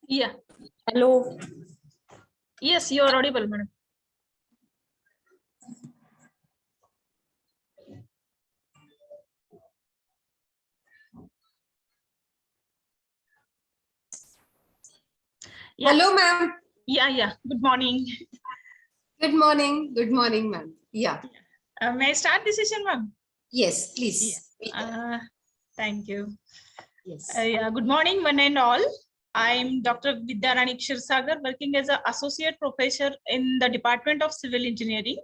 Yeah. Hello. Yes, you are audible, madam. Yeah. Hello, ma'am. Yeah. Good morning. Good morning. Good morning, ma'am. Yeah. May I start the session, ma'am? Yes, please. Thank you. Yes. Yeah. Good morning, one and all. I'm Dr. Vidyarani Kshirsagar, working as an associate professor in the Department of Civil Engineering.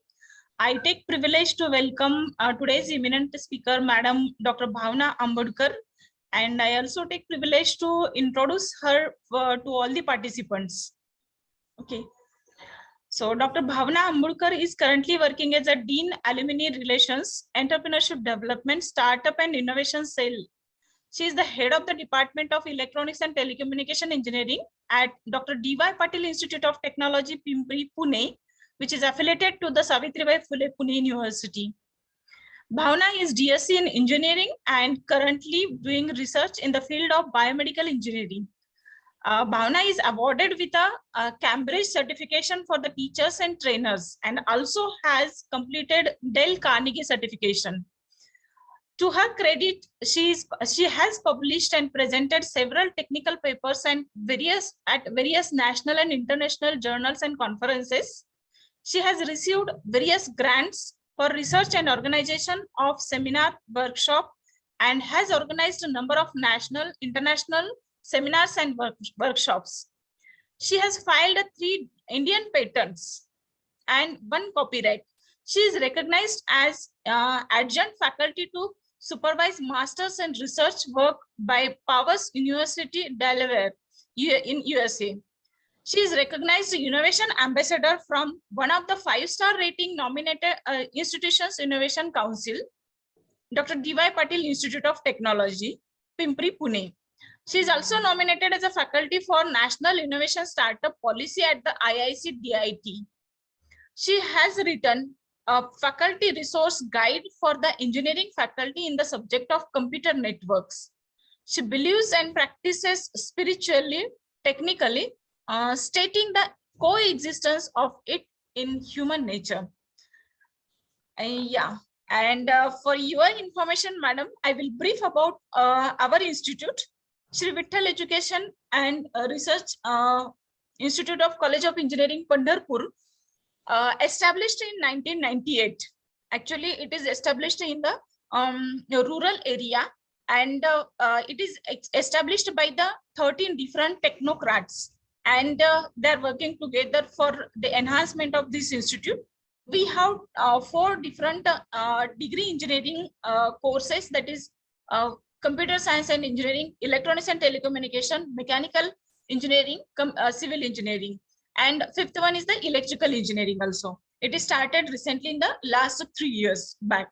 I take privilege to welcome today's eminent speaker, Madam Dr. Bhavna Ambudkar, and I also take privilege to introduce her to all the participants. Okay. So Dr. Bhavna Ambudkar is currently working as a Dean Alumni Relations, Entrepreneurship Development, Startup and Innovation Cell. She is the head of the Department of Electronics and Telecommunication Engineering at Dr. D.Y. Patil Institute of Technology, Pimpri, Pune, which is affiliated to the Savitribai Phule Pune University. Bhavna is DSc in Engineering and currently doing research in the field of biomedical engineering. Bhavna is awarded with a Cambridge certification for the teachers and trainers and also has completed Dale Carnegie certification. To her credit, she has published and presented several technical papers and various national and international journals and conferences. She has received various grants for research and organization of seminar, workshop, and has organized a number of national, international seminars and workshops. She has filed 3 Indian patents and 1 copyright. She is recognized as adjunct faculty to supervise masters and research work by Powers University, Delaware, in USA. She is recognized Innovation Ambassador from one of the 5-star rating nominated institutions, Innovation Council, Dr. D.Y. Patil Institute of Technology, Pimpri, Pune. She is also nominated as a faculty for National Innovation Startup Policy at the IIC DIT. She has written a faculty resource guide for the engineering faculty in the subject of computer networks. She believes and practices spiritually, technically, stating the coexistence of it in human nature. Yeah. And for your information, madam, I will brief about our institute, Shri Vitthal Education and Research Institute of College of Engineering, Pandharpur, established in 1998. Actually, it is established in the rural area, and it is established by the 13 different technocrats, and they're working together for the enhancement of this institute. We have 4 different degree engineering courses, that is computer science and engineering, electronics and telecommunication, mechanical engineering, civil engineering, and 5th one is the electrical engineering also. It is started recently in the last 3 years back.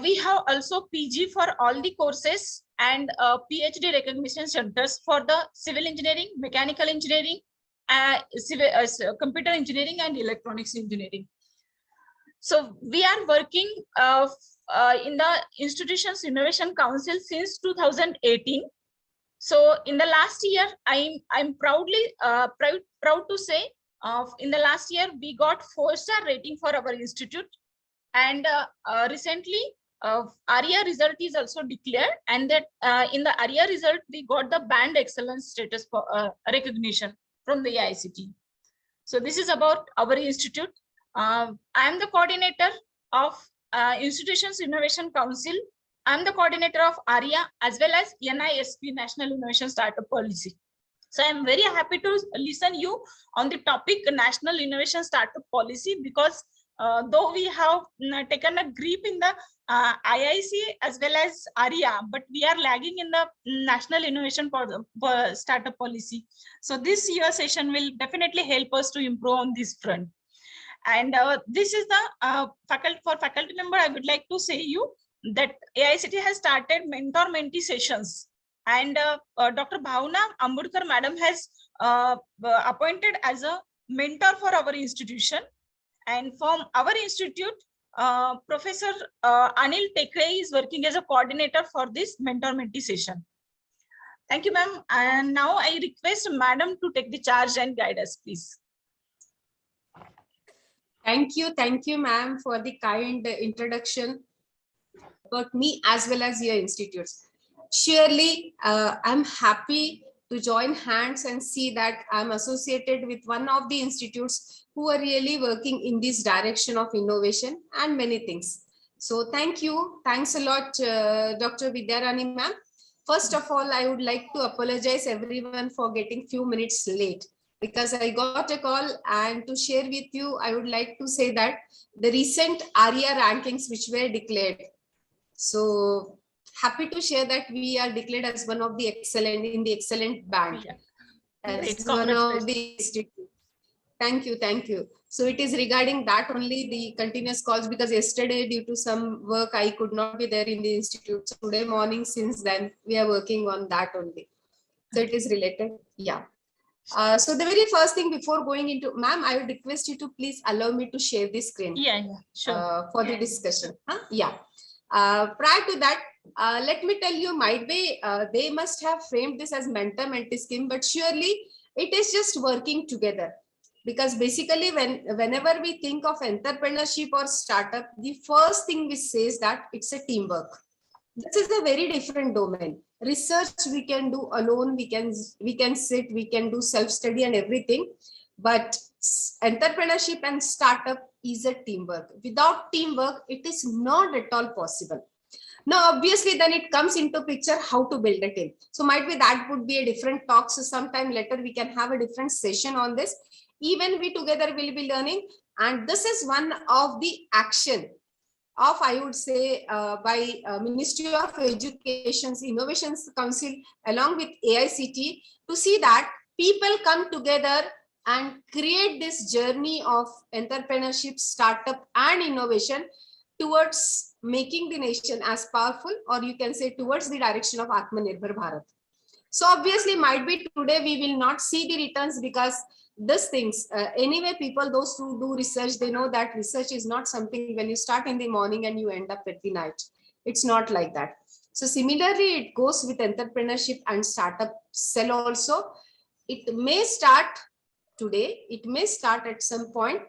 We have also PG for all the courses and PhD recognition centers for the civil engineering, mechanical engineering, computer engineering and electronics engineering. So we are working in the institution's innovation council since 2018. So in the last year, I'm proudly proud to say in the last year we got 4-star rating for our institute, and recently ARIA result is also declared, and that in the ARIA result we got the band excellence status for recognition from the AICTE. So this is about our institute. I am the coordinator of Institutions Innovation Council. I am the coordinator of ARIA as well as NISP, National Innovation Startup Policy. So I am very happy to listen you on the topic National Innovation Startup Policy, because though we have taken a grip in the IIC as well as ARIA, but we are lagging in the National Innovation Startup Policy. So this year session will definitely help us to improve on this front. And this is the faculty member. I would like to say you that AICTE has started mentor-mentee sessions, and Dr. Bhavna Ambudkar madam has appointed as a mentor for our institution. And from our institute, Professor Anil Tekre is working as a coordinator for this mentor-mentee session. Thank you, ma'am. And now I request madam to take the charge and guide us, please. Thank you, ma'am, for the kind introduction about me as well as your institutes. Surely, I'm happy to join hands and see that I'm associated with one of the institutes who are really working in this direction of innovation and many things. So thank you. Thanks a lot, Dr. Vidyarani, ma'am. First of all, I would like to apologize everyone for getting few minutes late because I got a call, and to share with you, I would like to say that the recent ARIA rankings which were declared. So happy to share that we are declared as one of the excellent in the excellent band. Yeah. As Great. one of the institute. Thank you. So it is regarding that only the continuous calls, because yesterday due to some work I could not be there in the institute. So today morning since then we are working on that only. So it is related. Yeah. So the very first thing before going into, ma'am, I would request you to please allow me to share the screen. Yeah, sure. For the discussion. Yeah. Prior to that, let me tell you, might be they must have framed this as mentor-mentee scheme, but surely it is just working together. Because basically, whenever we think of entrepreneurship or startup, the first thing we say is that it's a teamwork. This is a very different domain. Research we can do alone, we can sit, we can do self-study and everything, but entrepreneurship and startup is a teamwork. Without teamwork, it is not at all possible. Now, obviously, then it comes into picture how to build a team. So might be that would be a different talk. So sometime later we can have a different session on this. Even we together will be learning. And this is one of the action of, I would say, by Ministry of Education's Innovations Council along with AICT, to see that people come together and create this journey of entrepreneurship, startup and innovation towards making the nation as powerful, or you can say towards the direction of Atmanirbhar Bharat. So obviously might be today we will not see the returns, because these things, anyway, people, those who do research, they know that research is not something when you start in the morning and you end up at the night. It's not like that. So similarly, it goes with entrepreneurship and startup cell also. It may start today, it may start at some point,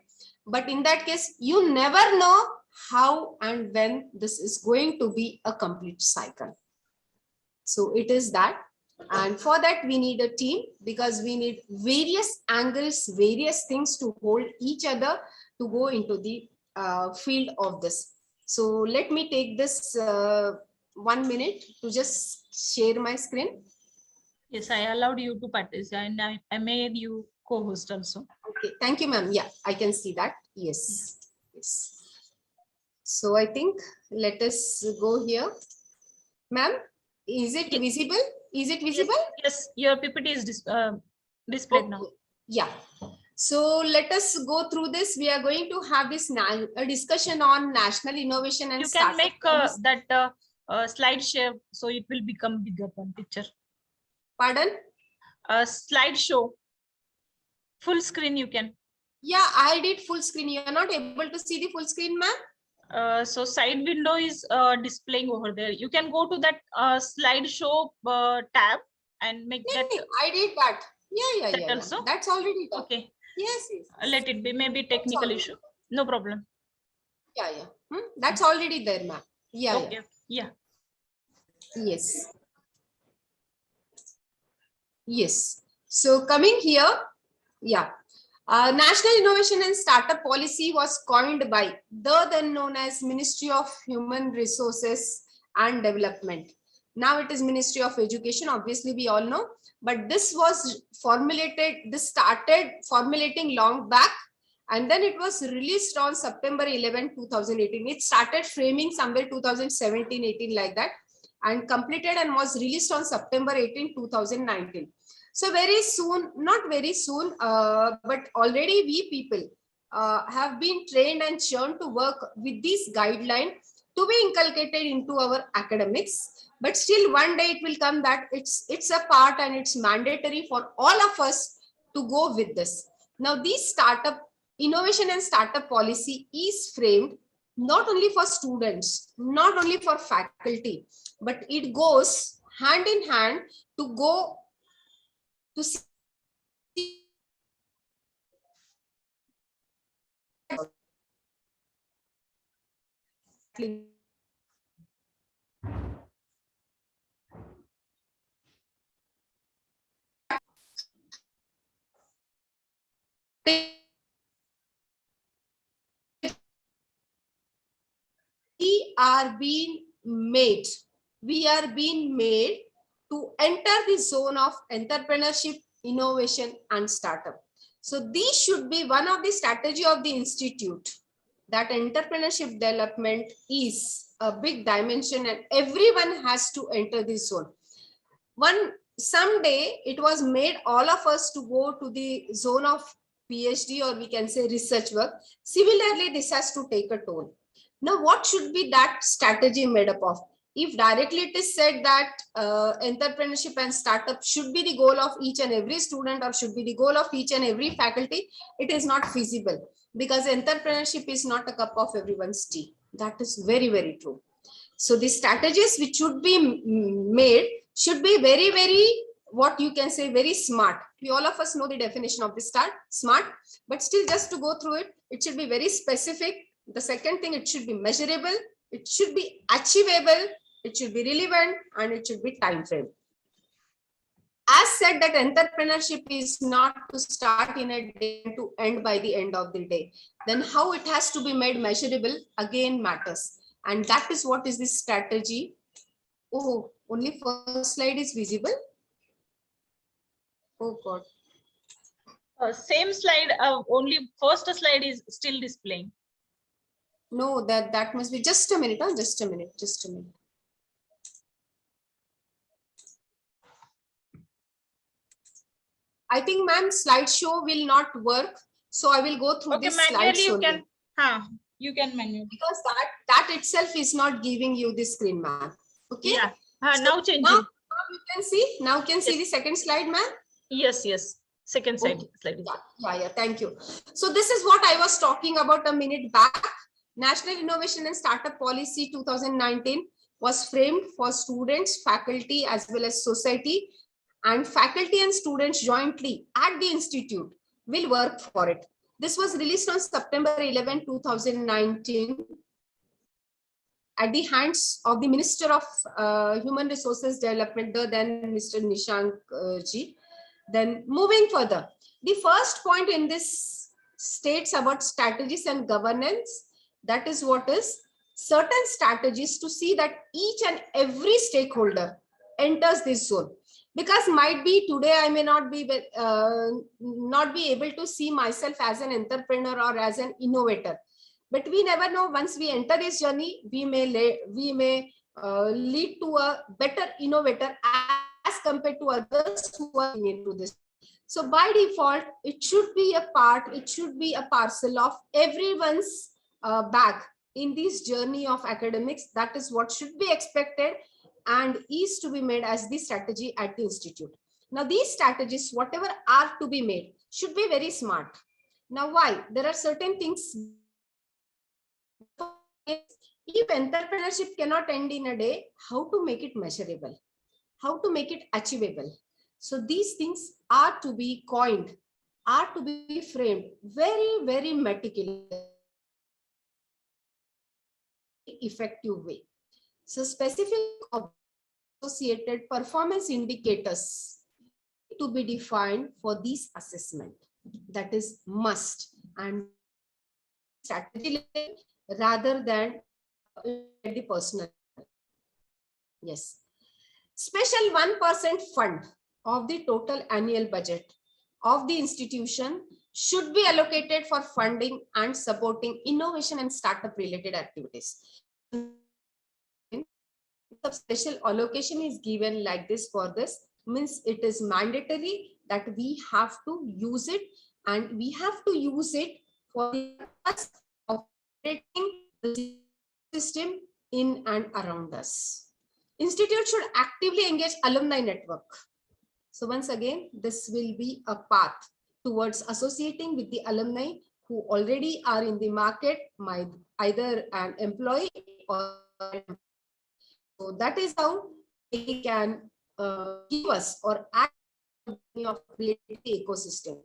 but in that case, you never know how and when this is going to be a complete cycle. So it is that. And for that, we need a team, because we need various angles, various things to hold each other to go into the field of this. So let me take this 1 minute to just share my screen. Yes, I allowed you to participate, and I made you co-host also. Okay, thank you, ma'am. Yeah, I can see that. Yes. Yes. So I think let us go here. Ma'am, is it visible? Is it visible? Yes, your PPT is displayed now. Yeah. So let us go through this. We are going to have this a discussion on national innovation and you can startup make that slide share, so it will become bigger one picture. Pardon? Slide show. Full screen you can. Yeah, I did full screen. You are not able to see the full screen, ma'am? So side window is displaying over there. You can go to that slideshow tab and make that. I did that. Yeah. Also? That's already done. Okay. Yes. Let it be. Maybe technical issue. No problem. Yeah. That's already there, ma'am. Yeah. Okay. Yeah. Yes. So coming here, yeah. National Innovation and Startup Policy was coined by the then known as Ministry of Human Resources and Development. Now it is Ministry of Education, obviously we all know, but this was started formulating long back, and then it was released on September 11, 2018. It started framing somewhere 2017-18 like that, and completed and was released on September 18, 2019. So very soon, not very soon, but already we people have been trained and shown to work with this guideline to be inculcated into our academics. But still one day it will come that it's a part and it's mandatory for all of us to go with this. Now this startup innovation and startup policy is framed not only for students, not only for faculty, but it goes hand in hand to go to see we are being made to enter the zone of entrepreneurship, innovation, and startup. So these should be one of the strategy of the institute, that entrepreneurship development is a big dimension and everyone has to enter this zone. Someday it was made all of us to go to the zone of PhD, or we can say research work. Similarly, this has to take a toll. Now, what should be that strategy made up of? If directly it is said that entrepreneurship and startup should be the goal of each and every student, or should be the goal of each and every faculty, it is not feasible, because entrepreneurship is not a cup of everyone's tea. That is very, very true. So the strategies which should be made should be very, very, what you can say, very smart. We all of us know the definition of the smart, but still just to go through it, it should be very specific. The second thing, it should be measurable, it should be achievable, it should be relevant, and it should be time frame. As said, that entrepreneurship is not to start in a day to end by the end of the day. Then how it has to be made measurable again matters. And that is what is the strategy. Oh, only first slide is visible. Oh God. Same slide, only first slide is still displaying. No, that must be just a minute. Huh? Just a minute. I think, ma'am, slideshow will not work. So I will go through this slides only. You can manually. Because that itself is not giving you the screen, ma'am. Okay. Yeah. So now changing. Now you can see. Now you can see the second slide, ma'am. Yes. Second slide. Okay. Yeah. Thank you. So this is what I was talking about a minute back. National Innovation and Startup Policy 2019 was framed for students, faculty, as well as society, and faculty and students jointly at the institute will work for it. This was released on September 11, 2019 at the hands of the Minister of Human Resources Development, then Mr. Nishank ji. Then moving further, the first point in this states about strategies and governance. That is what is certain strategies to see that each and every stakeholder enters this zone. Because might be today I may not be able to see myself as an entrepreneur or as an innovator, but we never know. Once we enter this journey, we may lead to a better innovator as compared to others who are into this. So by default, it should be a part, it should be a parcel of everyone's bag in this journey of academics. That is what should be expected and is to be made as the strategy at the institute. Now these strategies, whatever are to be made, should be very smart. Now why? There are certain things. If entrepreneurship cannot end in a day, how to make it measurable? How to make it achievable? So these things are to be coined, are to be framed very, very meticulous, effective way. So specific associated performance indicators to be defined for this assessment. That is must, and strategy rather than the personal. Yes. Special 1% fund of the total annual budget of the institution should be allocated for funding and supporting innovation and startup related activities. The special allocation is given like this for this, means it is mandatory that we have to use it, and we have to use it for the purpose of operating the system in and around us. Institute should actively engage alumni network. So once again, this will be a path towards associating with the alumni who already are in the market, either an employee or. So that is how they can give us or add of creating the ecosystem.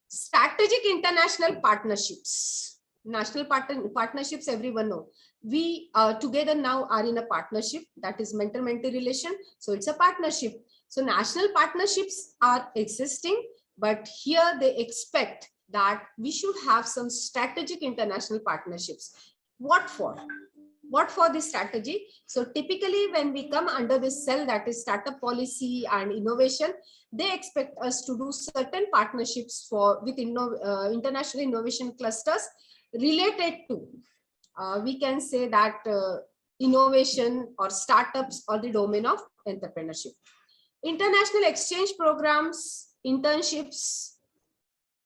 Strategic international partnerships. National partnerships, everyone know. We together now are in a partnership, that is mentor-mentee relation. So it's a partnership. So national partnerships are existing, but here they expect that we should have some strategic international partnerships. What for? What for this strategy? So typically when we come under this cell, that is startup policy and innovation, they expect us to do certain partnerships with international innovation clusters related to, we can say that innovation or startups or the domain of entrepreneurship. International exchange programs, internships,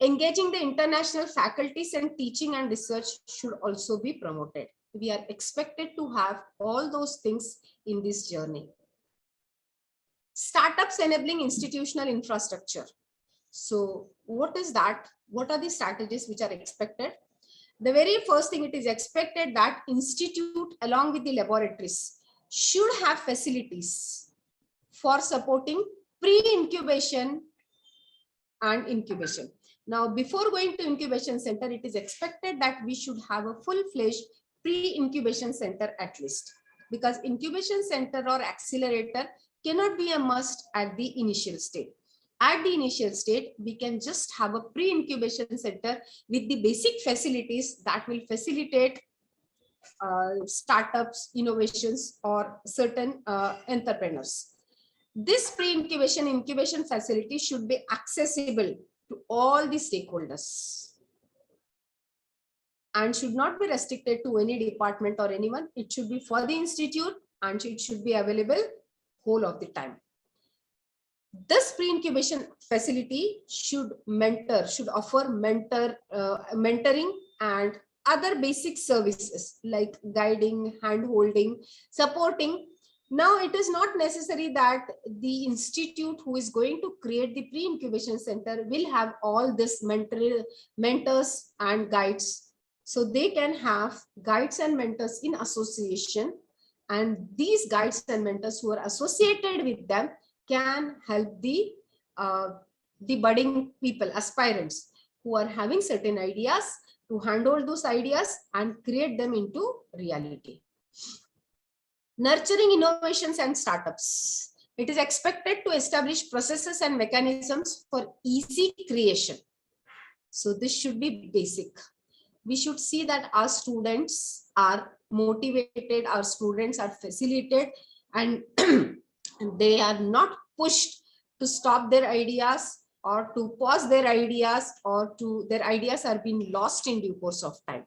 engaging the international faculties and teaching and research should also be promoted. We are expected to have all those things in this journey. Startups enabling institutional infrastructure. So what is that? What are the strategies which are expected? The very first thing, it is expected that institute along with the laboratories should have facilities for supporting pre-incubation and incubation. Now, before going to incubation center, it is expected that we should have a full-fledged pre-incubation center at least, because incubation center or accelerator cannot be a must at the initial stage. At the initial state, we can just have a pre-incubation center with the basic facilities that will facilitate startups, innovations, or certain entrepreneurs. This pre-incubation incubation facility should be accessible to all the stakeholders and should not be restricted to any department or anyone. It should be for the institute and it should be available whole of the time. This pre-incubation facility should offer mentoring and other basic services like guiding, hand-holding, supporting. Now, it is not necessary that the institute who is going to create the pre-incubation center will have all this mentors and guides. So they can have guides and mentors in association, and these guides and mentors who are associated with them can help the budding people, aspirants who are having certain ideas to handle those ideas and create them into reality. Nurturing innovations and startups. It is expected to establish processes and mechanisms for easy creation. So this should be basic. We should see that our students are motivated, our students are facilitated, and they are not pushed to stop their ideas or to pause their ideas, or to their ideas are being lost in due course of time.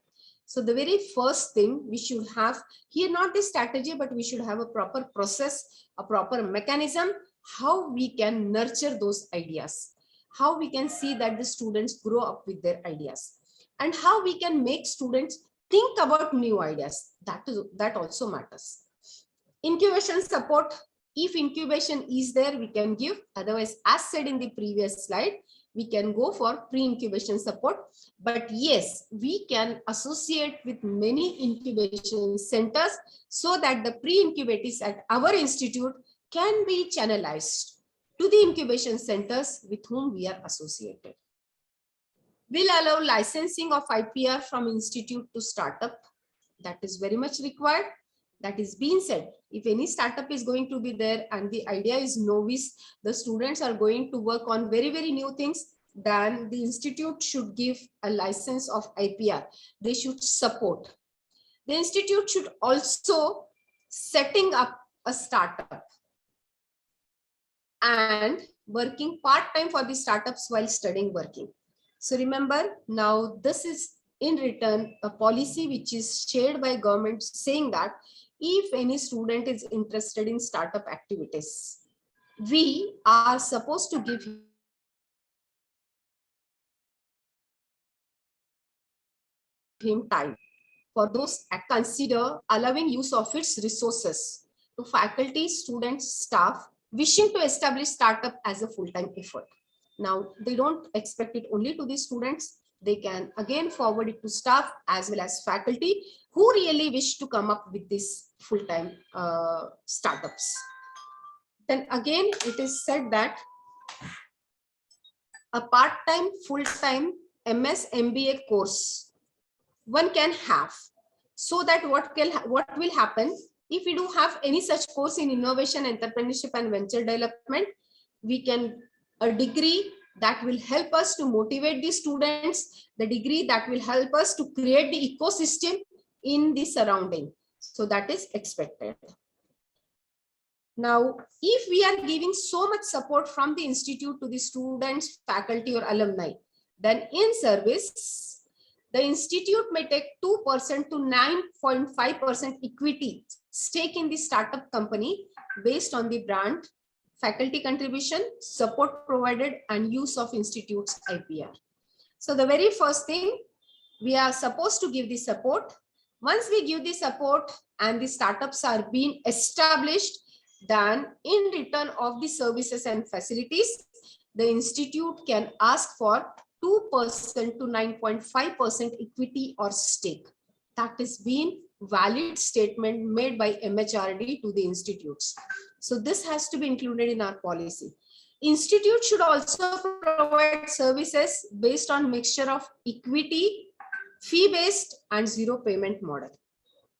So the very first thing we should have here, not the strategy, but we should have a proper process, a proper mechanism, how we can nurture those ideas, how we can see that the students grow up with their ideas, and how we can make students think about new ideas. That also matters. Incubation support. If incubation is there, we can give. Otherwise, as said in the previous slide, we can go for pre-incubation support. But yes, we can associate with many incubation centers so that the pre-incubators at our institute can be channelized to the incubation centers with whom we are associated. Will allow licensing of IPR from institute to startup. That is very much required. That is being said, if any startup is going to be there and the idea is novice, the students are going to work on very, very new things, then the institute should give a license of IPR. They should support. The institute should also setting up a startup and working part-time for the startups while studying working. So remember, now this is in return a policy which is shared by government, saying that if any student is interested in startup activities, we are supposed to give him time for those consider allowing use of its resources to faculty, students, staff wishing to establish startup as a full-time effort. Now, they don't expect it only to the students. They can again forward it to staff as well as faculty who really wish to come up with this full-time startups. Then again, it is said that a part-time, full-time MS MBA course one can have, so that what will happen if we do have any such course in innovation, entrepreneurship and venture development, we can a degree that will help us to motivate the students, the degree that will help us to create the ecosystem in the surrounding. So that is expected. Now, if we are giving so much support from the institute to the students, faculty or alumni, then in service, the institute may take 2% to 9.5% equity stake in the startup company based on the brand, faculty contribution, support provided, and use of institute's IPR. So the very first thing, we are supposed to give the support. Once we give the support and the startups are being established, then in return of the services and facilities, the institute can ask for 2% to 9.5% equity or stake. That is being valid statement made by MHRD to the institutes. So this has to be included in our policy. Institute should also provide services based on mixture of equity, fee-based and zero payment model.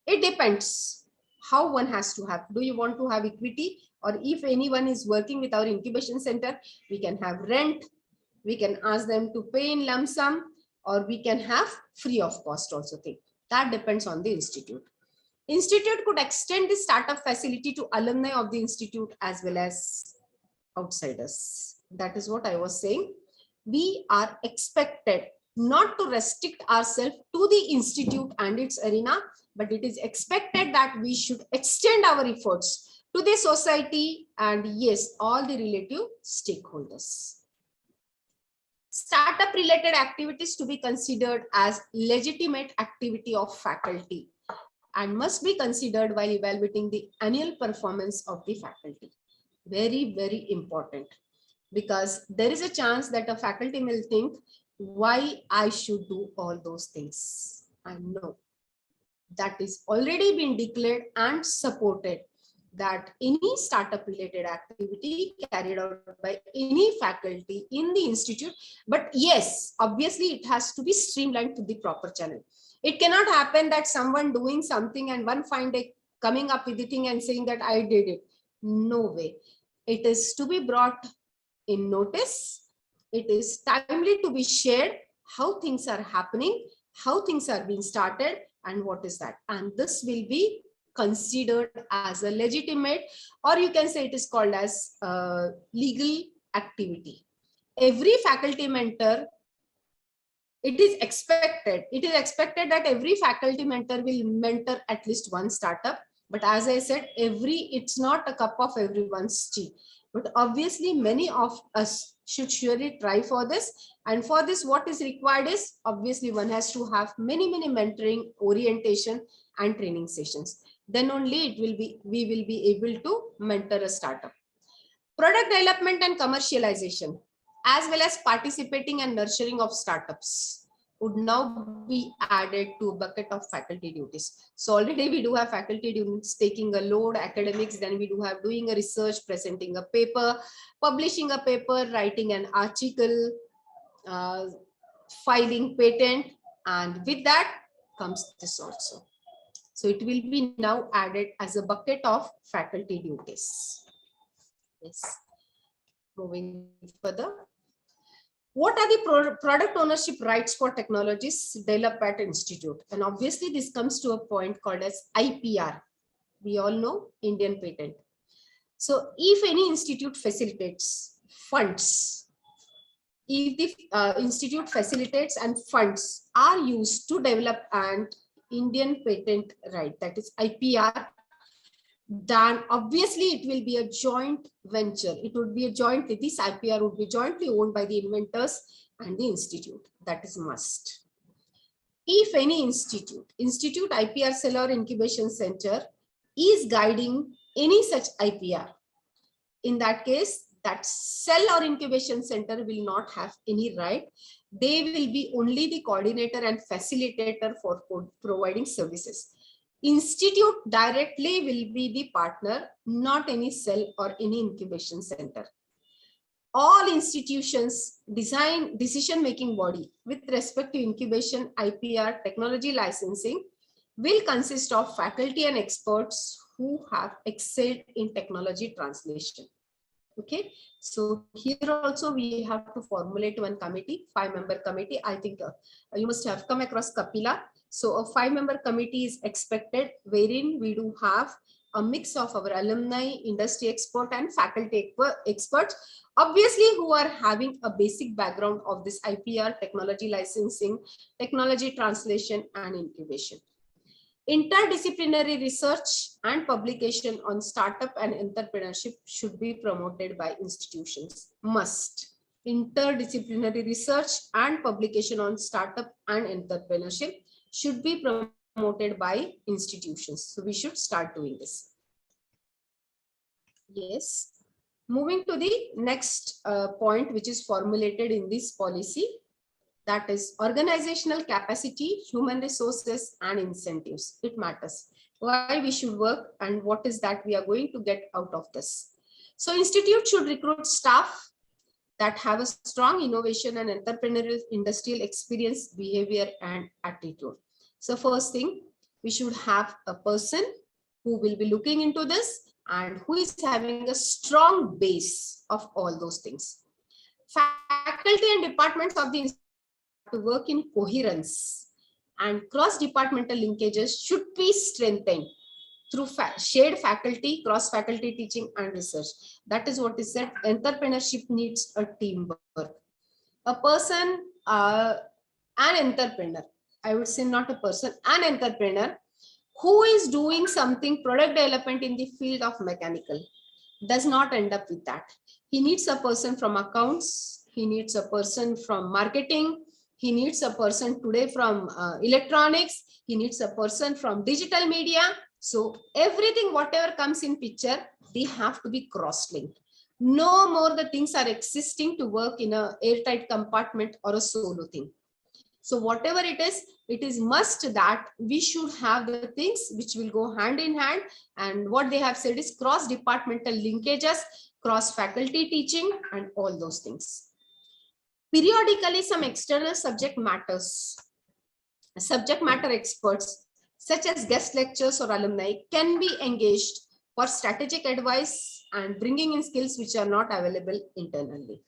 It depends how one has to have. Do you want to have equity, or if anyone is working with our incubation center, we can have rent, we can ask them to pay in lump sum, or we can have free of cost also thing. That depends on the institute. Institute could extend the startup facility to alumni of the institute as well as outsiders. That is what I was saying. We are expected not to restrict ourselves to the institute and its arena, but it is expected that we should extend our efforts to the society and yes, all the relative stakeholders. Startup related activities to be considered as legitimate activity of faculty and must be considered while evaluating the annual performance of the faculty. Very, very important, because there is a chance that a faculty will think, why I should do all those things. I know that is already been declared and supported, that any startup related activity carried out by any faculty in the institute, but yes, obviously it has to be streamlined to the proper channel. It cannot happen that someone doing something and one find a coming up with the thing and saying that I did it. No way. It is to be brought in notice. It is timely to be shared how things are happening, how things are being started, and what is that. And this will be considered as a legitimate, or you can say it is called as legal activity. Every faculty mentor, it is expected that every faculty mentor will mentor at least one startup. But as I said, it's not a cup of everyone's tea. But obviously, many of us should surely try for this. And for this, what is required is, obviously, one has to have many mentoring, orientation, and training sessions. Then only we will be able to mentor a startup. Product development and commercialization, as well as participating and nurturing of startups, would now be added to a bucket of faculty duties. So already we do have faculty duties taking a load, academics, then we do have doing a research, presenting a paper, publishing a paper, writing an article, filing patent, and with that comes this also. So it will be now added as a bucket of faculty duties. Yes. Moving further. What are the product ownership rights for technologies developed at institute? And obviously this comes to a point called as IPR. We all know Indian patent. So if any institute facilitates funds, if the institute facilitates and funds are used to develop an Indian patent right, that is IPR, then obviously it will be a joint venture. It would be a joint, this IPR would be jointly owned by the inventors and the institute. That is must. If any institute IPR cell or incubation center is guiding any such IPR, in that case, that cell or incubation center will not have any right. They will be only the coordinator and facilitator for providing services. Institute directly will be the partner, not any cell or any incubation center. All institutions design decision-making body with respect to incubation, IPR, technology licensing will consist of faculty and experts who have excelled in technology translation. Okay, so here also we have to formulate one committee, 5-member committee. I think you must have come across Kapila. So a 5-member committee is expected, wherein we do have a mix of our alumni, industry expert and faculty experts, obviously who are having a basic background of this IPR, technology licensing, technology translation and incubation. Interdisciplinary research and publication on startup and entrepreneurship should be promoted by institutions. Must. Interdisciplinary research and publication on startup and entrepreneurship should be promoted by institutions. So we should start doing this. Yes. Moving to the next point, which is formulated in this policy. That is organizational capacity, human resources, and incentives. It matters. Why we should work and what is that we are going to get out of this. So institute should recruit staff that have a strong innovation and entrepreneurial industrial experience, behavior, and attitude. So first thing, we should have a person who will be looking into this and who is having a strong base of all those things. Faculty and departments of the institute to work in coherence, and cross-departmental linkages should be strengthened through shared faculty, cross-faculty teaching and research. That is what is said. Entrepreneurship needs a teamwork. A person, an entrepreneur, I would say not a person, an entrepreneur who is doing something product development in the field of mechanical does not end up with that. He needs a person from accounts. He needs a person from marketing. He needs a person today from electronics. He needs a person from digital media. So everything, whatever comes in picture, they have to be cross-linked. No more the things are existing to work in a airtight compartment or a solo thing. So whatever it is must that we should have the things which will go hand in hand. And what they have said is cross-departmental linkages, cross-faculty teaching, and all those things. Periodically, some external subject matter experts, such as guest lectures or alumni, can be engaged for strategic advice and bringing in skills which are not available internally.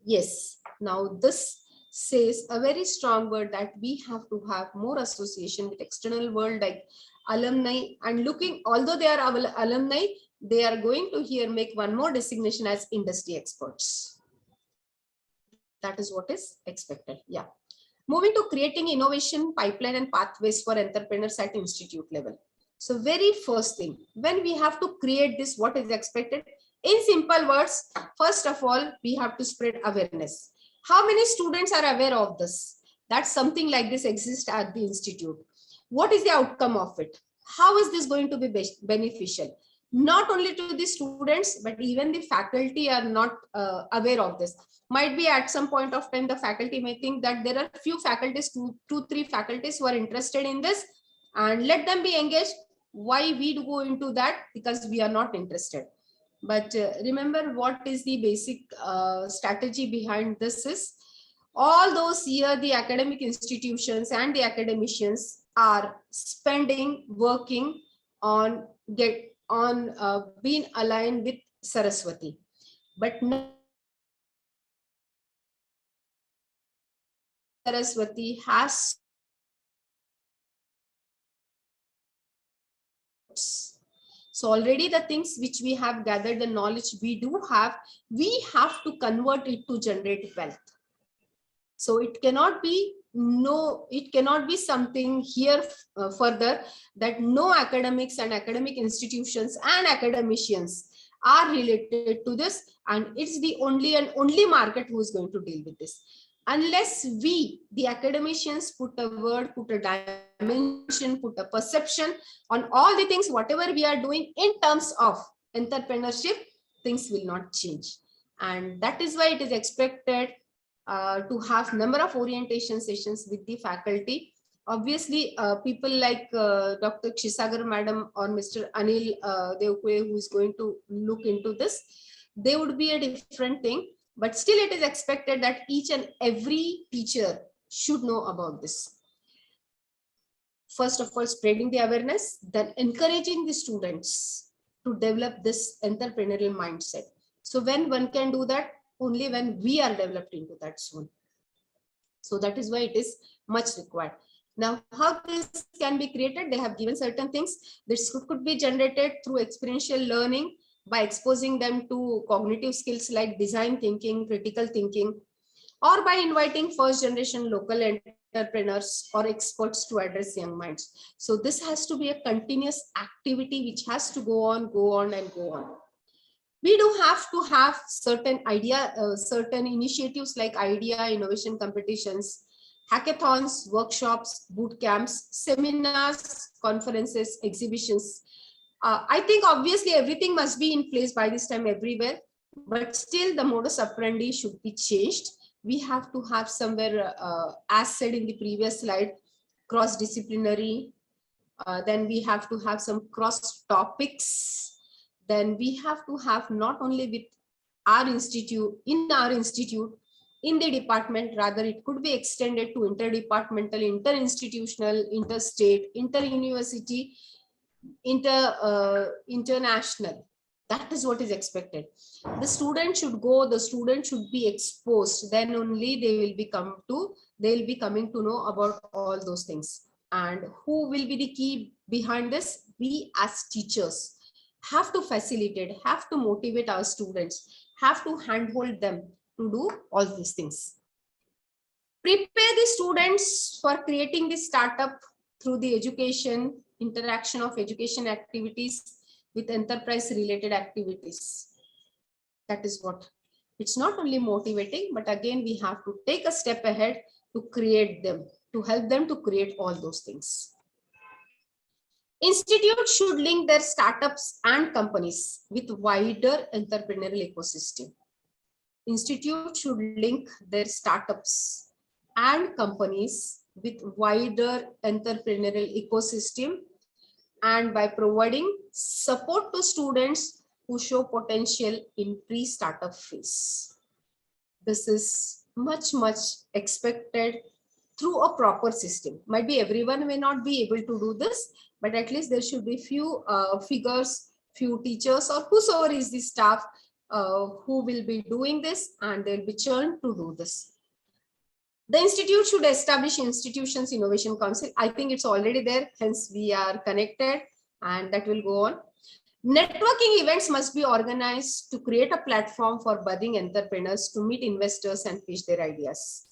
Yes, now this says a very strong word that we have to have more association with external world like alumni, and looking, although they are our alumni, they are going to here make one more designation as industry experts. That is what is expected. Yeah. Moving to creating innovation pipeline and pathways for entrepreneurs at institute level. So very first thing, when we have to create this, what is expected? In simple words, first of all, we have to spread awareness. How many students are aware of this? That something like this exists at the institute. What is the outcome of it? How is this going to be beneficial? Not only to the students, but even the faculty are not aware of this. Might be at some point of time, the faculty may think that there are few faculties, two, three faculties who are interested in this, and let them be engaged. Why we do go into that? Because we are not interested. But remember what is the basic strategy behind this is, all those years the academic institutions and the academicians are spending, working on being aligned with Saraswati. But now Saraswati has so already the things which we have gathered, the knowledge we do have, we have to convert it to generate wealth. So it cannot be something here further that no academics and academic institutions and academicians are related to this, and it's the only market who is going to deal with this. Unless we, the academicians, put a word, put a dimension, put a perception on all the things, whatever we are doing in terms of entrepreneurship, things will not change. And that is why it is expected to have number of orientation sessions with the faculty Obviously, people like Dr. Kshisagar madam or Mr. Anil Devkule, who is going to look into this, they would be a different thing. But still, it is expected that each and every teacher should know about this. First of all, spreading the awareness, then encouraging the students to develop this entrepreneurial mindset. So when one can do that, only when we are developed into that zone. So that is why it is much required. Now, how this can be created? They have given certain things. This could be generated through experiential learning by exposing them to cognitive skills like design thinking, critical thinking, or by inviting first generation local entrepreneurs or experts to address young minds. So this has to be a continuous activity which has to go on and go on. We do have to have certain certain initiatives like idea innovation competitions, hackathons, workshops, boot camps, seminars, conferences, exhibitions. I think obviously everything must be in place by this time everywhere, but still the modus operandi should be changed. We have to have somewhere, as said in the previous slide, cross-disciplinary. Then we have to have some cross topics. Then we have to have not only with our institute, in the department, rather it could be extended to interdepartmental, interinstitutional, interstate, inter-university, international. That is what is expected. The student should go, the student should be exposed, then only they will be coming to know about all those things. And who will be the key behind this? We as teachers have to facilitate, have to motivate our students, have to handhold them to do all these things. Prepare the students for creating this startup through the education, interaction of education activities with enterprise related activities. That is what. It's not only motivating, but again, we have to take a step ahead to create them, to help them to create all those things. Institutes should link their startups and companies with wider entrepreneurial ecosystem. Institutes should link their startups and companies with wider entrepreneurial ecosystem, and by providing support to students who show potential in pre-startup phase. This is much expected through a proper system. Might be everyone may not be able to do this, but at least there should be few figures, few teachers, or whosoever is the staff who will be doing this, and they'll be churned to do this. The institute should establish Institutions Innovation Council. I think it's already there, hence we are connected, and that will go on. Networking events must be organized to create a platform for budding entrepreneurs to meet investors and pitch their ideas.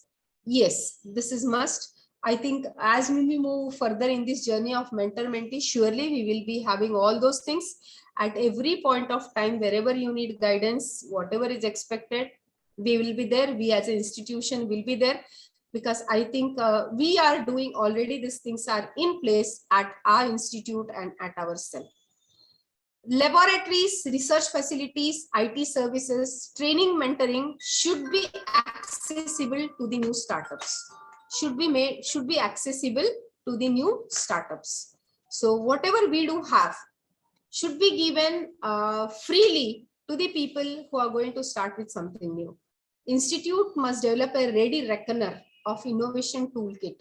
Yes, this is must. I think as we move further in this journey of mentor-mentee, surely we will be having all those things at every point of time. Wherever you need guidance, whatever is expected, we will be there. We as an institution will be there, because I think we are doing already, these things are in place at our institute and at ourselves. Laboratories, research facilities, IT services, training, mentoring should be accessible to the new startups. Should be accessible to the new startups. So whatever we do have should be given freely to the people who are going to start with something new. Institute must develop a ready reckoner of innovation toolkit,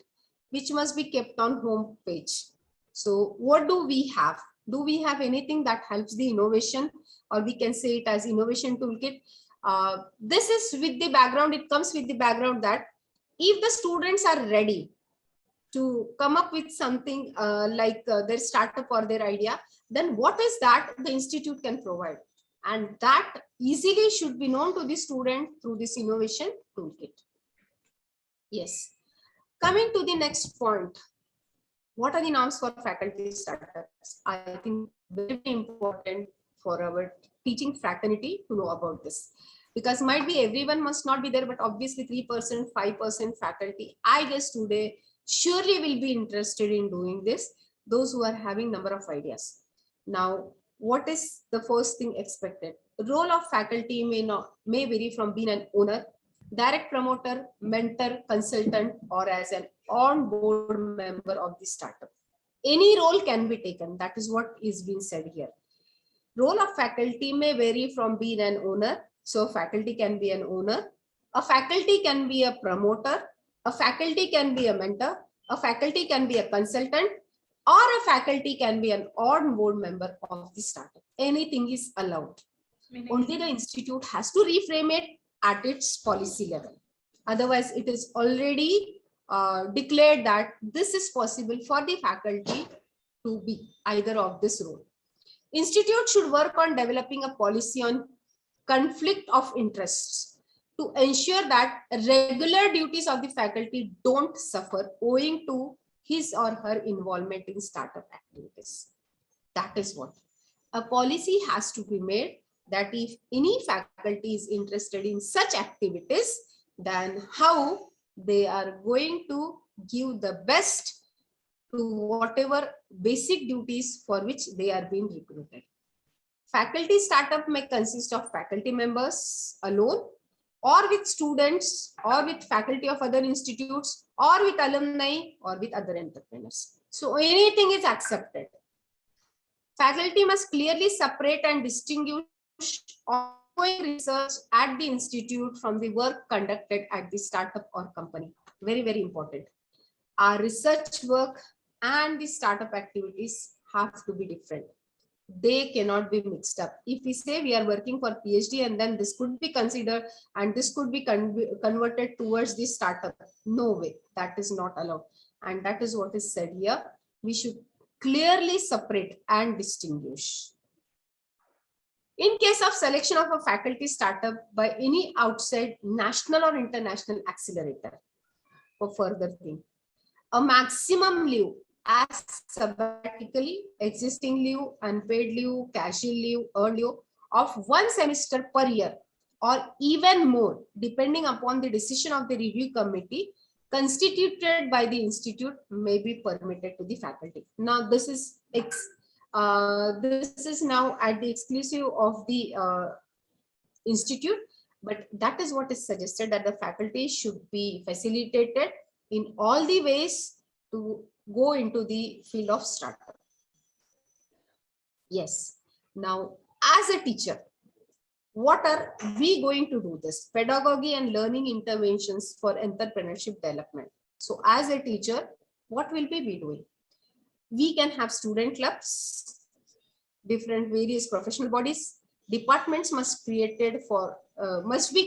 which must be kept on home page. So what do we have? Do we have anything that helps the innovation, or we can say it as innovation toolkit? This is with the background, it comes with the background that if the students are ready to come up with something like their startup or their idea, then what is that the institute can provide? And that easily should be known to the student through this innovation toolkit. Yes. Coming to the next point. What are the norms for faculty startups? I think very important for our teaching fraternity to know about this, because might be everyone must not be there, but obviously 3%, 5% faculty, I guess today surely will be interested in doing this, those who are having number of ideas. Now, what is the first thing expected? The role of faculty may vary from being an owner, direct promoter, mentor, consultant, or as an on-board member of the startup. Any role can be taken. That is what is being said here. Role of faculty may vary from being an owner. So faculty can be an owner. A faculty can be a promoter. A faculty can be a mentor. A faculty can be a consultant, or a faculty can be an on-board member of the startup. Anything is allowed. Only the institute has to reframe it at its policy level. Otherwise, it is already declared that this is possible for the faculty to be either of this role. Institute should work on developing a policy on conflict of interests to ensure that regular duties of the faculty don't suffer owing to his or her involvement in startup activities. That is what. A policy has to be made that if any faculty is interested in such activities, then how they are going to give the best to whatever basic duties for which they are being recruited. Faculty startup may consist of faculty members alone, or with students, or with faculty of other institutes, or with alumni, or with other entrepreneurs. So anything is accepted. Faculty must clearly separate and distinguish ongoing research at the institute from the work conducted at the startup or company. Very, very important. Our research work and the startup activities have to be different. They cannot be mixed up. If we say we are working for PhD and then this could be considered and this could be converted towards the startup, no way, that is not allowed. And that is what is said here. We should clearly separate and distinguish. In case of selection of a faculty startup by any outside national or international accelerator, for further thing, a maximum leave as sabbatically, existing leave, unpaid leave, casual leave, earned leave of 1 semester per year or even more, depending upon the decision of the review committee constituted by the institute, may be permitted to the faculty. Now, this is now at the exclusive of the institute, but that is what is suggested, that the faculty should be facilitated in all the ways to go into the field of startup. Yes. Now, as a teacher, what are we going to do this? Pedagogy and learning interventions for entrepreneurship development. So as a teacher, what will we be doing? We can have student clubs, different various professional bodies, departments must be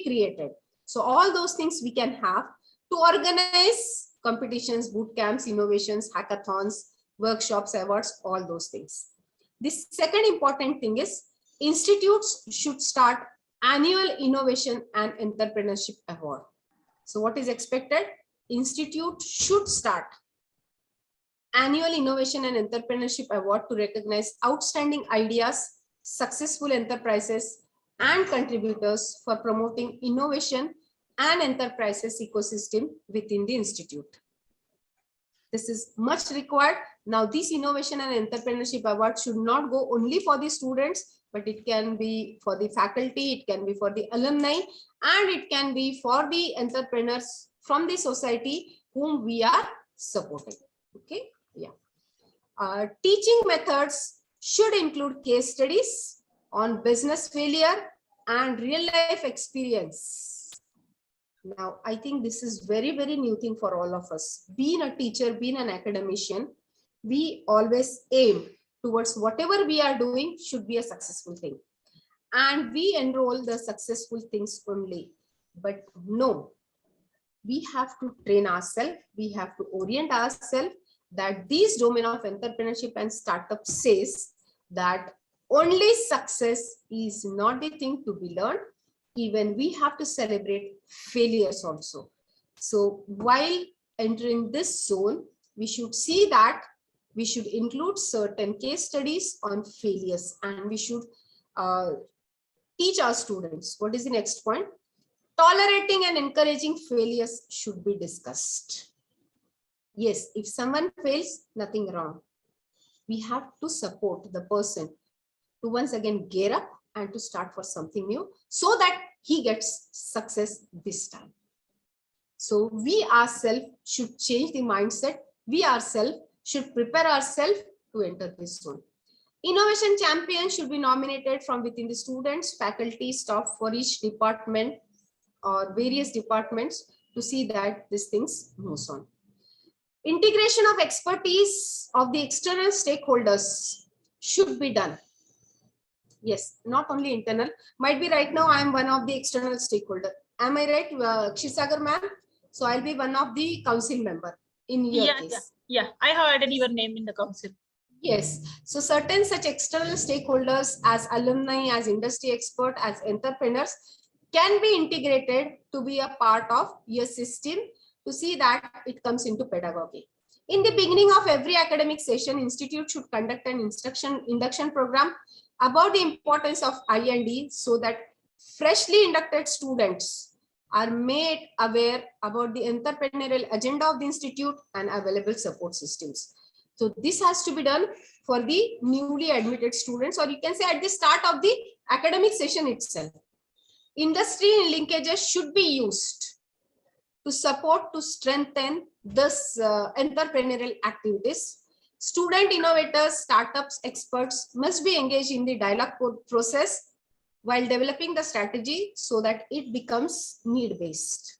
created. So all those things we can have to organize competitions, boot camps, innovations, hackathons, workshops, awards, all those things. The second important thing is institutes should start annual innovation and entrepreneurship award. So what is expected? Institute should start annual innovation and entrepreneurship award to recognize outstanding ideas, successful enterprises, and contributors for promoting innovation and enterprises ecosystem within the institute. This is much required. Now, this innovation and entrepreneurship award should not go only for the students, but it can be for the faculty, it can be for the alumni, and it can be for the entrepreneurs from the society whom we are supporting. Okay, yeah. Teaching methods should include case studies on business failure and real life experience. Now, I think this is very, very new thing for all of us. Being a teacher, being an academician, we always aim towards whatever we are doing should be a successful thing. And we enroll the successful things only. But no, we have to train ourselves. We have to orient ourselves that this domain of entrepreneurship and startup says that only success is not the thing to be learned. Even we have to celebrate failures also. So while entering this zone, we should see that we should include certain case studies on failures, and we should teach our students. What is the next point? Tolerating and encouraging failures should be discussed. Yes, if someone fails, nothing wrong. We have to support the person to once again gear up and to start for something new so that he gets success this time. So we ourselves should change the mindset. We ourselves should prepare ourselves to enter this zone. Innovation champion should be nominated from within the students, faculty, staff for each department or various departments to see that these things moves on. Integration of expertise of the external stakeholders should be done. Yes, not only internal. Might be right now I am one of the external stakeholder. Am I right, Kshisagar ma'am? So I'll be one of the council member in your case. Yeah. I have added your name in the council. Yes. So certain such external stakeholders as alumni, as industry expert, as entrepreneurs can be integrated to be a part of your system to see that it comes into pedagogy. In the beginning of every academic session, institute should conduct an induction program about the importance of I&D so that freshly inducted students are made aware about the entrepreneurial agenda of the institute and available support systems. So this has to be done for the newly admitted students, or you can say at the start of the academic session itself. Industry linkages should be used to support, to strengthen this entrepreneurial activities. Student innovators, startups, experts must be engaged in the dialogue process while developing the strategy so that it becomes need-based.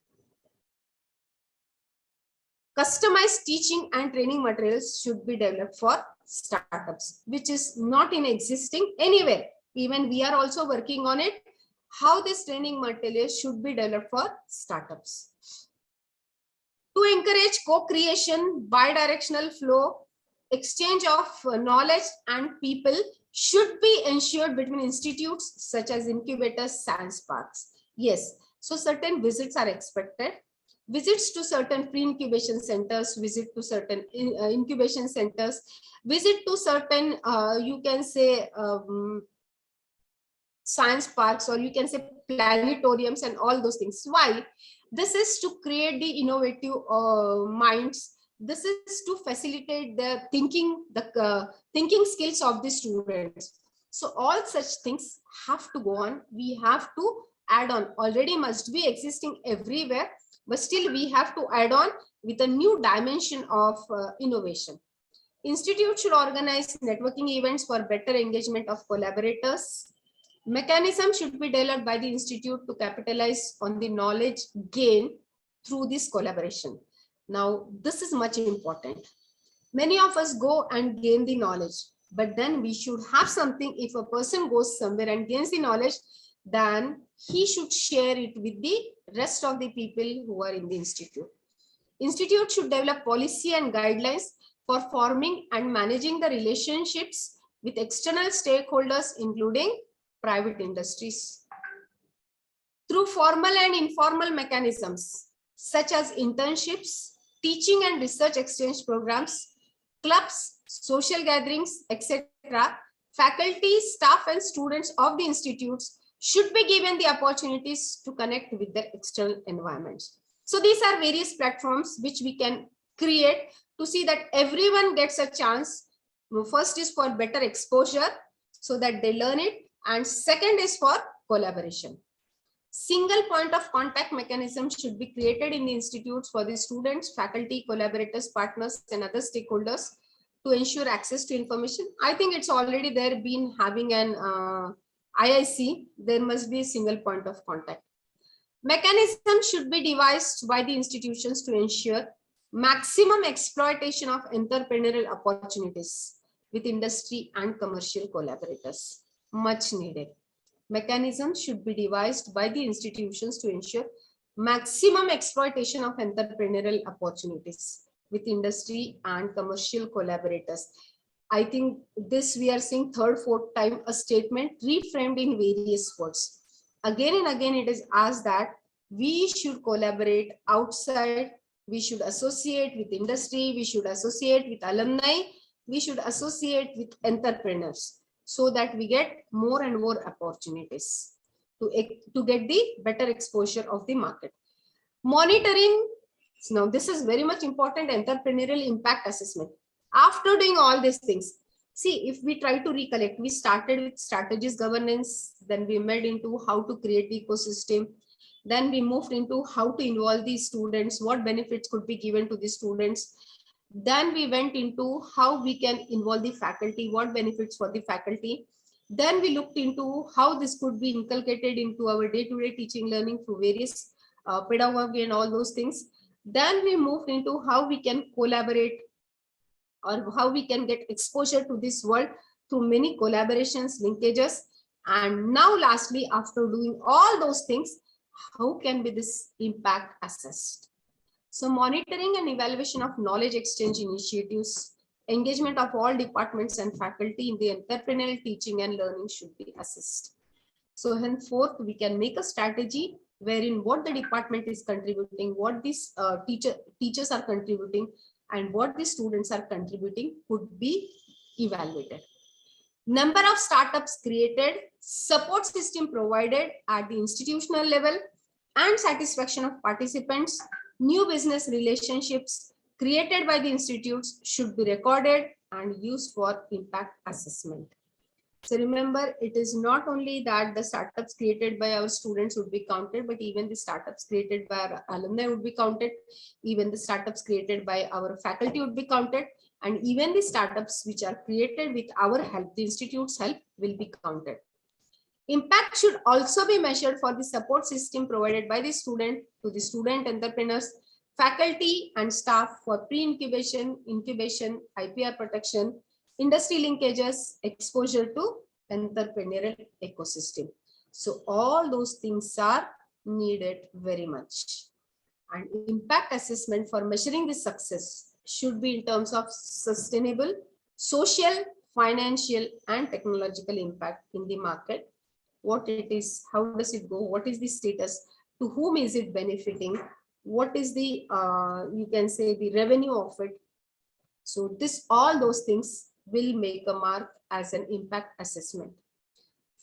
Customized teaching and training materials should be developed for startups, which is not in existing anywhere. Even we are also working on it, how this training materials should be developed for startups. To encourage co-creation, bidirectional flow, exchange of knowledge and people should be ensured between institutes such as incubators, science parks. Yes, so certain visits are expected. Visits to certain pre-incubation centers, visit to certain incubation centers, visit to certain, you can say, science parks, or you can say planetariums and all those things. Why? This is to create the innovative minds. This is to facilitate the thinking skills of the students. So all such things have to go on. We have to add on. Already must be existing everywhere, but still we have to add on with a new dimension of innovation. Institute should organize networking events for better engagement of collaborators. Mechanism should be developed by the institute to capitalize on the knowledge gained through this collaboration. Now, this is much important. Many of us go and gain the knowledge, but then we should have something. If a person goes somewhere and gains the knowledge, then he should share it with the rest of the people who are in the institute. Institute should develop policy and guidelines for forming and managing the relationships with external stakeholders, including private industries. Through formal and informal mechanisms, such as internships, teaching and research exchange programs, clubs, social gatherings, etc., faculty, staff, and students of the institutes should be given the opportunities to connect with their external environments. So these are various platforms which we can create to see that everyone gets a chance. First is for better exposure so that they learn it, and second is for collaboration. Single point of contact mechanism should be created in the institutes for the students, faculty, collaborators, partners, and other stakeholders to ensure access to information. I think it's already there, been having an IIC, there must be a single point of contact. Mechanism should be devised by the institutions to ensure maximum exploitation of entrepreneurial opportunities with industry and commercial collaborators. Much needed. Mechanisms should be devised by the institutions to ensure maximum exploitation of entrepreneurial opportunities with industry and commercial collaborators. I think this we are seeing third, fourth time a statement reframed in various words. Again and again it is asked that we should collaborate outside, we should associate with industry, we should associate with alumni, we should associate with entrepreneurs, so that we get more and more opportunities to get the better exposure of the market. Monitoring, now this is very much important, entrepreneurial impact assessment. After doing all these things, see, if we try to recollect, we started with strategies, governance, then we made into how to create the ecosystem, Then we moved into how to involve these students, what benefits could be given to the students. Then we went into how we can involve the faculty, what benefits for the faculty. Then we looked into how this could be inculcated into our day-to-day teaching learning through various pedagogy and all those things. Then we moved into how we can collaborate or how we can get exposure to this world through many collaborations, linkages. And now lastly, after doing all those things, how can be this impact assessed? So monitoring and evaluation of knowledge exchange initiatives, engagement of all departments and faculty in the entrepreneurial teaching and learning should be assessed. So henceforth, we can make a strategy wherein what the department is contributing, what these teachers are contributing, and what the students are contributing could be evaluated. Number of startups created, support system provided at the institutional level, and satisfaction of participants, new business relationships created by the institutes should be recorded and used for impact assessment. So remember, it is not only that the startups created by our students would be counted, but even the startups created by our alumni would be counted. Even the startups created by our faculty would be counted. And even the startups which are created with our help, the institute's help, will be counted. Impact should also be measured for the support system provided by the student to the student entrepreneurs, faculty and staff for pre-incubation, incubation, IPR protection, industry linkages, exposure to entrepreneurial ecosystem. So all those things are needed very much. And impact assessment for measuring the success should be in terms of sustainable, social, financial, and technological impact in the market. What it is, how does it go, what is the status, to whom is it benefiting, what is the, you can say, the revenue of it. So this, all those things will make a mark as an impact assessment.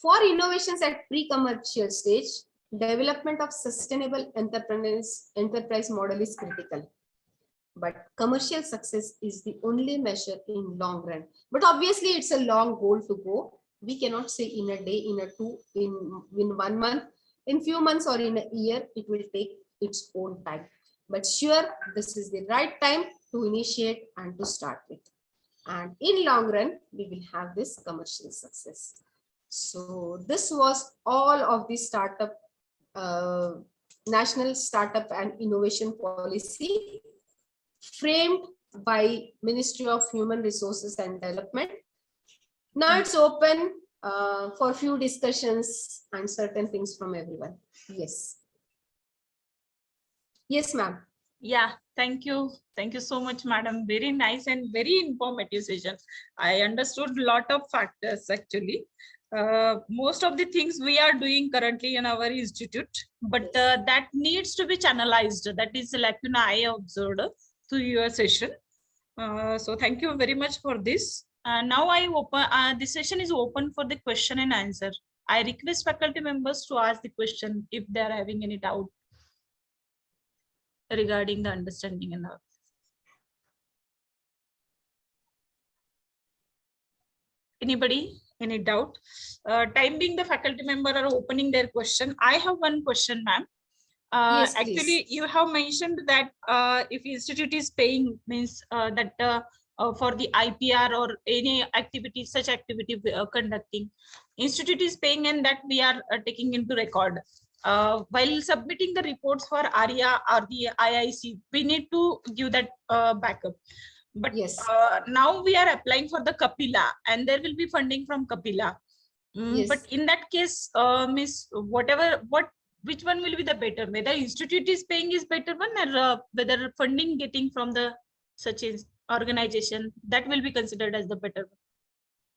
For innovations at pre-commercial stage, development of sustainable enterprise model is critical. But commercial success is the only measure in long run. But obviously it's a long goal to go. We cannot say in a day, in a two, in 1 month, in few months or in a year, it will take its own time. But sure, this is the right time to initiate and to start with. And in long run, we will have this commercial success. So this was all of the startup, National Startup and Innovation Policy framed by Ministry of Human Resources and Development. Now it's open for few discussions and certain things from everyone. Yes. Yes, ma'am. Yeah, thank you. Thank you so much, madam. Very nice and very informative session. I understood a lot of factors actually. Most of the things we are doing currently in our institute, but that needs to be channelized. That is like, you know, I observed through your session. So thank you very much for this. Now I open, this session is open for the question and answer. I request faculty members to ask the question if they are having any doubt regarding the understanding and all. Anybody, any doubt? Time being, the faculty member are opening their question. I have one question, ma'am. Yes, actually, please. You have mentioned that if institute is paying, means that for the IPR or any activity, such activity conducting, institute is paying, and that we are taking into record. While submitting the reports for ARIA or the IIC, we need to give that backup. But yes, now we are applying for the Kapila, and there will be funding from Kapila. yes. But in that case, miss, which one will be the better? Whether institute is paying is better one, or whether funding getting from the such as organization, that will be considered as the better one.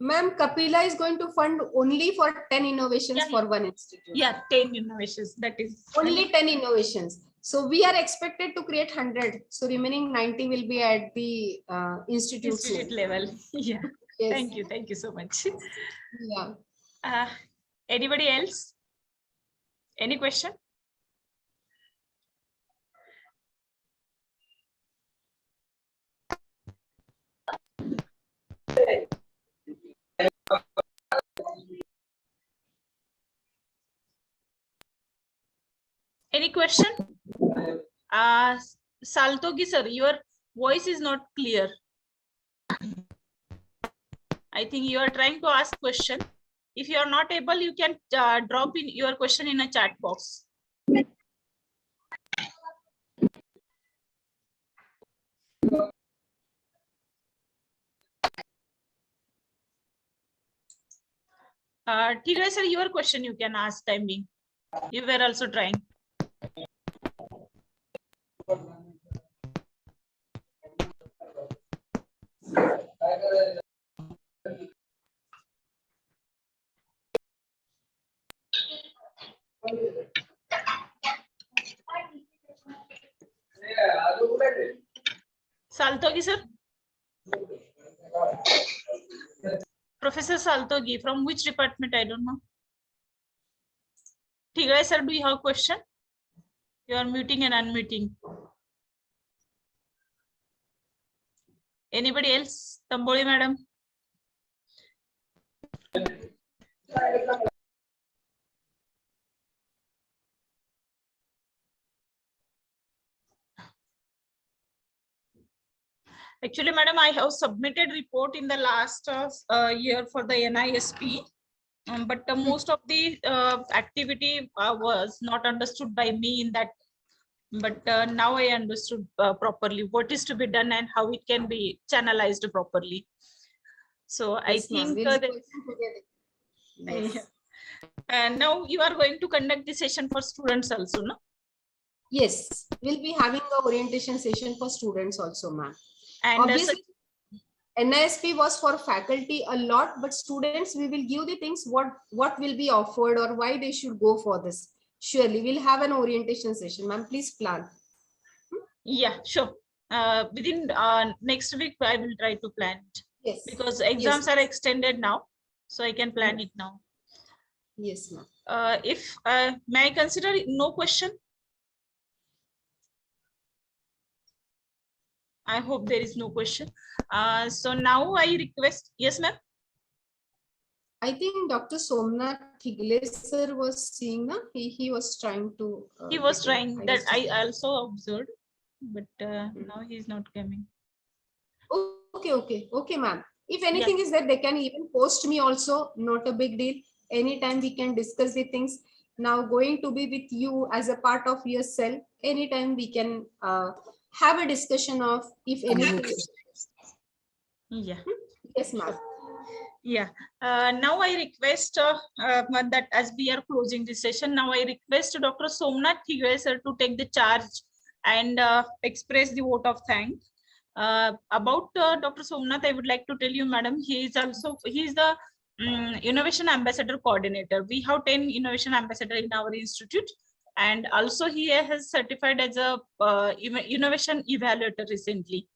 Ma'am, Kapila is going to fund only for 10 innovations for one institute. Yeah, 10 innovations. That is only 10 innovations. So we are expected to create 100. So remaining 90 will be at the institute level. Yeah. Yes. Thank you. Thank you so much. Yeah. Anybody else? Any question? Any Any question? Saltogi sir, your voice is not clear. I think you are trying to ask question. If you are not able, you can drop in your question in a chat box. Tigray sir, your question you can ask time being. You were also trying. Saltogi sir? Professor Saltogi, from which department? I don't know. Tigray sir, do you have a question? You are muting and unmuting. Anybody else? Tamboli madam? Actually, madam, I have submitted report in the last year for the NISP, but most of the activity was not understood by me in that. But now I understood properly what is to be done and how it can be channelized properly. So I Yes, ma'am. think We'll be that, working together. Yes. and now you are going to conduct the session for students also, no? Yes, we'll be having a orientation session for students also, ma'am. And Obviously, NISP was for faculty a lot, but students, we will give the things what will be offered or why they should go for this. Surely, we'll have an orientation session, ma'am. Please plan. yeah, sure. Within next week, I will try to plan it. Yes. Because exams are extended now, so I can plan it now. Yes, ma'am. If may I consider no question? I hope there is no question. So now I request, yes, ma'am. I think Dr. Somnath Thigle sir was seeing, na? He was trying to. He was trying that. I just... also observed, but now he is not coming. Okay, ma'am. If anything is there, they can even post me also. Not a big deal. Anytime we can discuss the things. Now going to be with you as a part of your cell. Anytime we can have a discussion of if anything. Yeah. Yes, ma'am. Yeah. Now I request that as we are closing this session, now I request Dr. Somnath Thigle sir to take the charge and express the vote of thanks. About Dr. Somnath, I would like to tell you, madam, he is the Innovation Ambassador Coordinator. We have 10 Innovation Ambassador in our institute, and also he has certified as a Innovation Evaluator recently.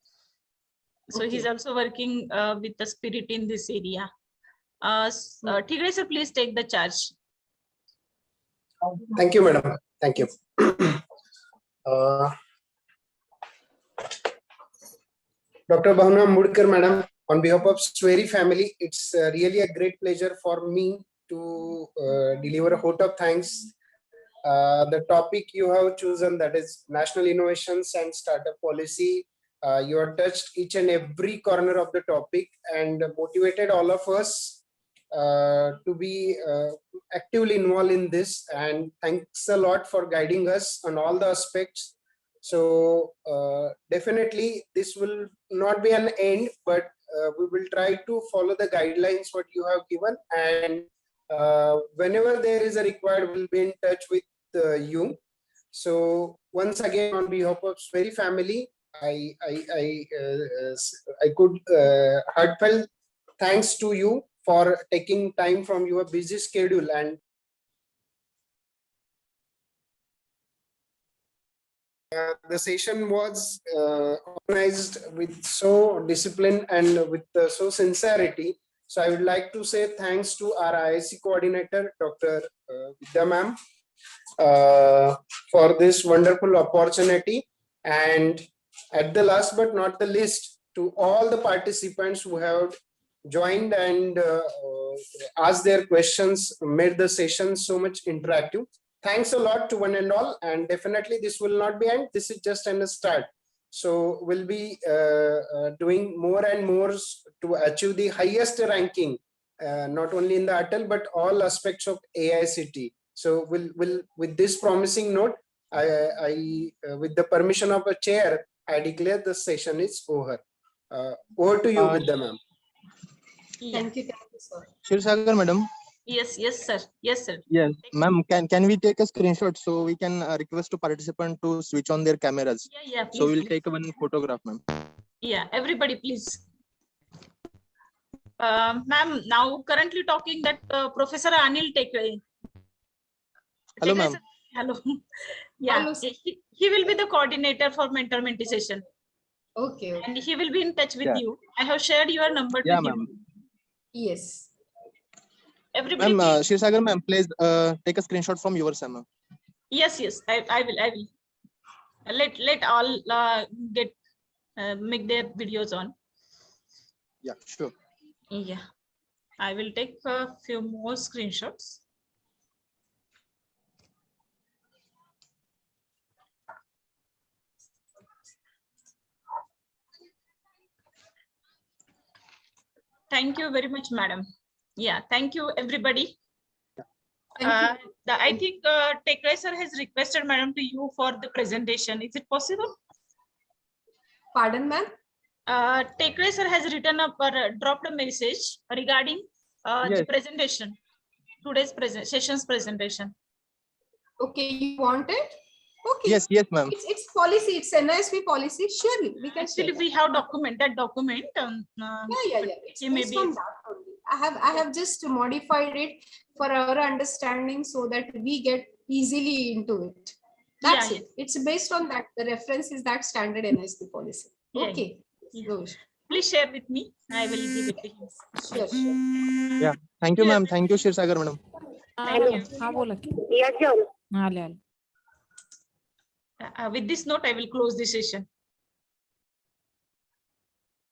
So he's also working with the spirit in this area. Tigray sir, please take the charge. Thank you, madam. Thank you. Dr. Bhavna Mudkar, madam, on behalf of Sweri family, it's really a great pleasure for me to deliver a vote of thanks. The topic you have chosen, that is National Innovations and Startup Policy. You have touched each and every corner of the topic and motivated all of us to be actively involved in this. And thanks a lot for guiding us on all the aspects. So definitely this will not be an end, but we will try to follow the guidelines what you have given, and whenever there is a required, we'll be in touch with you. So once again, on behalf of Sweri family, I could heartfelt thanks to you for taking time from your busy schedule, and the session was organized with so discipline and with so sincerity. So I would like to say thanks to our IISc coordinator, Dr. Vidya ma'am, for this wonderful opportunity. And at the last but not the least, to all the participants who have joined and asked their questions, made the session so much interactive. thanks a lot to one and all, and definitely this will not be end. This is just an start. So we'll be doing more and more to achieve the highest ranking, not only in the Atal but all aspects of AICT. So we'll with this promising note, I with the permission of a chair, I declare the session is over. Over to you, Vidya ma'am. Yeah. Thank you, sir. Kshirsagar madam. Yes, sir. Yes, sir. Yes, ma'am. Can we take a screenshot so we can request to participant to switch on their cameras? Yeah, So we'll please. take one photograph, ma'am. Yeah, everybody, please. Ma'am, now currently talking that Professor Anil Tekle. Hello, Tekle ma'am. sir. Hello. Yeah, Hello, sir. he will be the coordinator for mentor-mentee session, Okay. and he will be in touch with Yeah. you. I have shared your number Yeah, with ma'am. you. Yes. Everybody, Ma'am, please. Kshirsagar ma'am, please take a screenshot from yours, ma'am. Yes, I will. Let all get make their videos on. Yeah, sure. Yeah, I will take a few more screenshots. Thank you very much, madam. Yeah, thank you, everybody. Thank you. I think Tekle sir has requested madam to you for the presentation. Is it possible? Pardon, ma'am? Tekle sir has written up or dropped a message regarding the Yes. presentation, today's session's presentation. Okay, you want it? Okay. Yes, ma'am. It's policy. It's NISP policy. Surely we can share Actually, that. we have that document. Yeah. It's It may based be- on that only. I have just modified it for our understanding so that we get easily into it. That's Yeah, it. It's based on that. The reference is that standard NISP policy. Yeah, Okay. yeah. Good. Please share with me. I will give it to him. Sure. Thank you, ma'am. Thank you, Kshirsagar madam. Thank you. हा बोला की आले आले With this note, I will close the session.